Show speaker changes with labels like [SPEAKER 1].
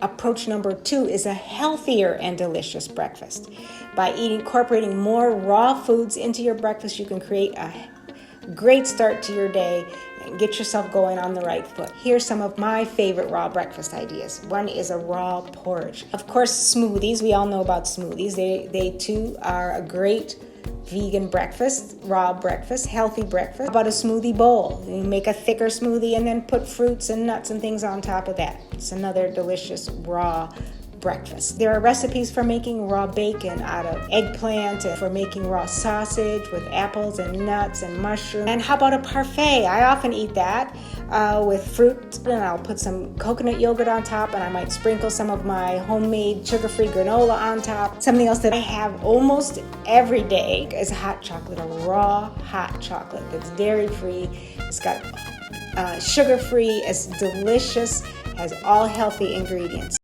[SPEAKER 1] Approach number 2 is a healthier and delicious breakfast. By incorporating more raw foods into your breakfast, you can create a great start to your day and get yourself going on the right foot. Here's some of my favorite raw breakfast ideas. One is a raw porridge. Of course, smoothies. We all know about smoothies. They too are a great vegan breakfast, raw breakfast, healthy breakfast. How about a smoothie bowl? You make a thicker smoothie and then put fruits and nuts and things on top of that. It's another delicious raw breakfast. There are recipes for making raw bacon out of eggplant and for making raw sausage with apples and nuts and mushrooms. And how about a parfait? I often eat that with fruit, and I'll put some coconut yogurt on top, and I might sprinkle some of my homemade sugar-free granola on top. Something else that I have almost every day is hot chocolate, a raw hot chocolate that's dairy-free. It's got sugar-free, it's delicious, has all healthy ingredients.